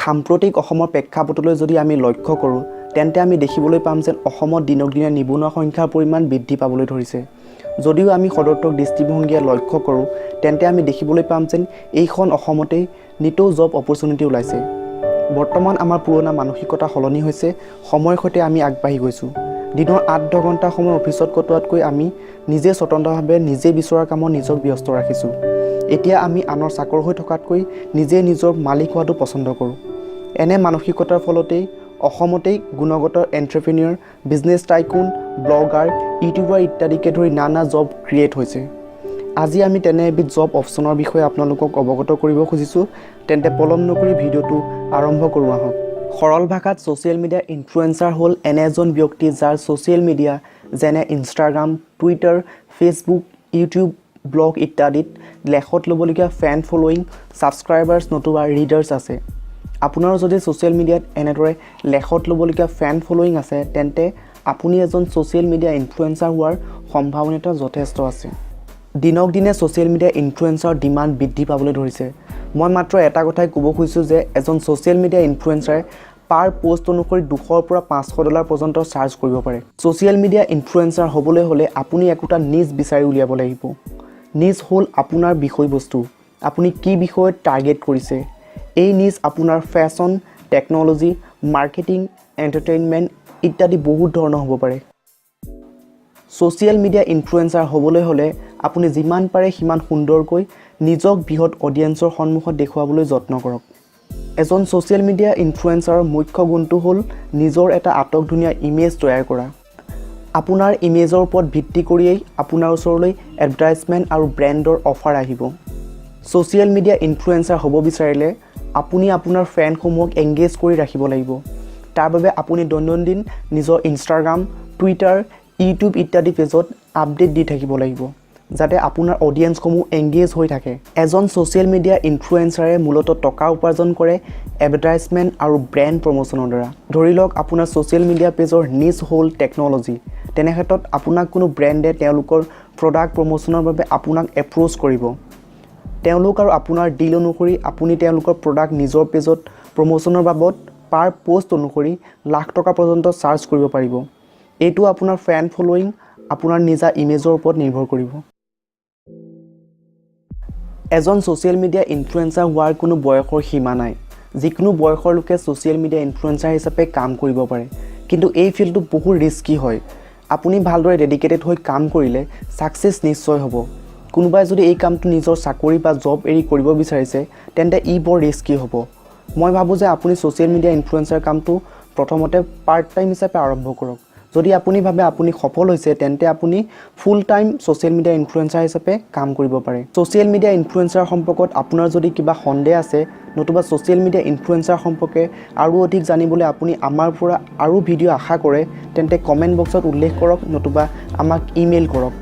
সাম্প্ৰতিক অসমৰ প্ৰেক্ষাপটলৈ যদি আমি লক্ষ্য কৰোঁ তেন্তে আমি দেখিবলৈ পাম যেন অসমত দিনক দিনে নিবনুৱা সংখ্যাৰ পৰিমাণ বৃদ্ধি পাবলৈ ধৰিছে। যদিও আমি সদৰ্থক দৃষ্টিভংগীৰে লক্ষ্য কৰোঁ তেন্তে আমি দেখিবলৈ পাম যেন এইখন অসমতেই নিতৌ জব অপৰচুনিটি ওলাইছে। বৰ্তমান আমাৰ পুৰণা মানসিকতা সলনি হৈছে, সময়ৰ সৈতে আমি আগবাঢ়ি গৈছোঁ। দিনৰ ৮-১০ ঘণ্টা সময় অফিচত কটোৱাতকৈ আমি নিজে স্বতন্ত্ৰভাৱে নিজে বিচৰা কামত নিজক ব্যস্ত ৰাখিছোঁ। এতিয়া আমি আনৰ চাকৰ হৈ থকাতকৈ নিজে নিজৰ মালিক হোৱাটো পচন্দ কৰোঁ। এনে মানসিকতাৰ ফলতেই অসমতেই গুণগত এণ্ট্ৰপ্ৰেনিয়ৰ, বিজনেছ টাইকুন, ব্লগাৰ, ইউটিউবাৰ ইত্যাদিকে ধৰি নানা জব ক্ৰিয়েট হৈছে। আজি আমি তেনে এবিধ জব অপশ্যনৰ বিষয়ে আপোনালোকক অৱগত কৰিব খুজিছোঁ। তেন্তে পলম নকৰি ভিডিঅ'টো আৰম্ভ কৰোঁ আহক। সৰল ভাষাত ছ'চিয়েল মিডিয়া ইনফ্লুৱেঞ্চাৰ হ'ল এনে এজন ব্যক্তি যাৰ ছ'চিয়েল মিডিয়া যেনে Instagram, Twitter, Facebook, YouTube, blog ইত্যাদিত লেখত ল'বলগীয়া ফেন ফলোয়িং, ছাবস্ক্ৰাইবাৰ্ছ নতুবা ৰিডাৰ্ছ আছে। আপোনাৰো যদি ছ'চিয়েল মিডিয়াত এনেদৰে লেখত ল'বলগীয়া ফেন ফলোয়িং আছে তেন্তে আপুনি এজন ছ'চিয়েল মিডিয়া ইনফ্লুৱেঞ্চাৰ হোৱাৰ সম্ভাৱনীয়তা যথেষ্ট আছে। দিনক দিনে ছ'চিয়েল মিডিয়া ইনফ্লুৱেঞ্চাৰৰ ডিমাণ্ড বৃদ্ধি পাবলৈ ধৰিছে। মই মাত্ৰ এটা কথাই ক'ব খুজিছোঁ যে এজন ছ'চিয়েল মিডিয়া ইনফ্লুৱেঞ্চাৰে পাৰ পোষ্ট অনুসৰি $200 পৰা $500 পৰ্যন্ত চাৰ্জ কৰিব পাৰে। ছ'চিয়েল মিডিয়া ইনফ্লুৱেঞ্চাৰ হ'বলৈ হ'লে আপুনি একোটা নিজ বিচাৰি উলিয়াব লাগিব। নিজ হ'ল আপোনাৰ বিষয়বস্তু, আপুনি কি বিষয়ত টাৰ্গেট কৰিছে। এই নিজ আপোনাৰ ফেশ্বন, টেকন'লজি, মাৰ্কেটিং, এণ্টাৰটেইনমেণ্ট ইত্যাদি বহুত ধৰণৰ হ'ব পাৰে। ছ'চিয়েল মিডিয়া ইনফ্লুৱেঞ্চাৰ হ'বলৈ হ'লে আপুনি যিমান পাৰে সিমান সুন্দৰকৈ নিজক বৃহৎ অডিয়েঞ্চৰ সন্মুখত দেখুৱাবলৈ যত্ন কৰক। এজন ছ'চিয়েল মিডিয়া ইনফ্লুৱেঞ্চাৰৰ মুখ্য গুণটো হ'ল নিজৰ এটা আটকধুনীয়া ইমেজ তৈয়াৰ কৰা। আপোনাৰ ইমেজৰ ওপৰত ভিত্তি কৰিয়েই আপোনাৰ ওচৰলৈ এডভাৰটাইজমেণ্ট আৰু ব্ৰেণ্ডৰ অফাৰ আহিব। ছ'চিয়েল মিডিয়া ইনফ্লুৱেঞ্চাৰ হ'ব বিচাৰিলে আপুনি আপোনাৰ ফ্ৰেণ্ডসমূহক এংগেজ কৰি ৰাখিব লাগিব। তাৰ বাবে আপুনি দৈনন্দিন নিজৰ ইনষ্টাগ্ৰাম, টুইটাৰ, ইউটিউব ইত্যাদি পেজত আপডেট দি থাকিব লাগিব যাতে আপোনাৰ অডিয়েঞ্চসমূহ এংগেজ হৈ থাকে। এজন ছ'চিয়েল মিডিয়া ইনফ্লুৱেঞ্চাৰে মূলতঃ টকা উপাৰ্জন কৰে এডভাৰটাইজমেণ্ট আৰু ব্ৰেণ্ড প্ৰমোশ্যনৰ দ্বাৰা। ধৰি লওক আপোনাৰ ছ'চিয়েল মিডিয়া পেজৰ নিজ হ'ল টেকন'লজি। তেনে ক্ষেত্ৰত আপোনাক কোনো ব্ৰেণ্ডে তেওঁলোকৰ প্ৰডাক্ট প্ৰমোশ্যনৰ বাবে আপোনাক এপ্ৰ'চ কৰিব। তেওঁলোক আৰু আপোনাৰ ডিল অনুসৰি আপুনি তেওঁলোকৰ প্ৰডাক্ট নিজৰ পেজত প্ৰমোশ্যনৰ বাবদ পাৰ পোষ্ট অনুসৰি লাখ টকা পৰ্যন্ত চাৰ্জ কৰিব পাৰিব। এইটো আপোনাৰ ফেন ফলোয়িং, আপোনাৰ নিজা ইমেজৰ ওপৰত নিৰ্ভৰ কৰিব। এজন ছ'চিয়েল মিডিয়া ইনফ্লুৱেঞ্চাৰ হোৱাৰ কোনো বয়সৰ সীমা নাই। যিকোনো বয়সৰ লোকে ছ'চিয়েল মিডিয়া ইনফ্লুৱেঞ্চাৰ হিচাপে কাম কৰিব পাৰে। কিন্তু এই ফিল্ডটো বহুত ৰিস্কি হয়। আপুনি ভালদৰে ডেডিকেটেড হৈ কাম কৰিলে ছাকচেছ নিশ্চয় হ'ব। কোনোবাই যদি এই কামটো নিজৰ চাকৰি বা জব এৰি কৰিব বিচাৰিছে তেন্তে ই বৰ ৰিস্কি হ'ব। মই ভাবোঁ যে আপুনি ছ'চিয়েল মিডিয়া ইনফ্লুৱেঞ্চাৰ কামটো প্ৰথমতে পাৰ্ট টাইম হিচাপে আৰম্ভ কৰক। যদি আপুনি ভাবে আপুনি সফল হৈছে তেন্তে আপুনি full time social media influencer হিচাপে কাম কৰিব পাৰে। ছ'চিয়েল মিডিয়া ইনফ্লুৱেঞ্চাৰ সম্পৰ্কত আপোনাৰ যদি কিবা সন্দেহ আছে নতুবা ছ'চিয়েল মিডিয়া ইনফ্লুৱেঞ্চাৰ সম্পৰ্কে আৰু অধিক জানিবলৈ আপুনি আমাৰ পৰা আৰু ভিডিঅ' আশা কৰে তেন্তে কমেণ্ট বক্সত উল্লেখ কৰক নতুবা আমাক ইমেইল কৰক।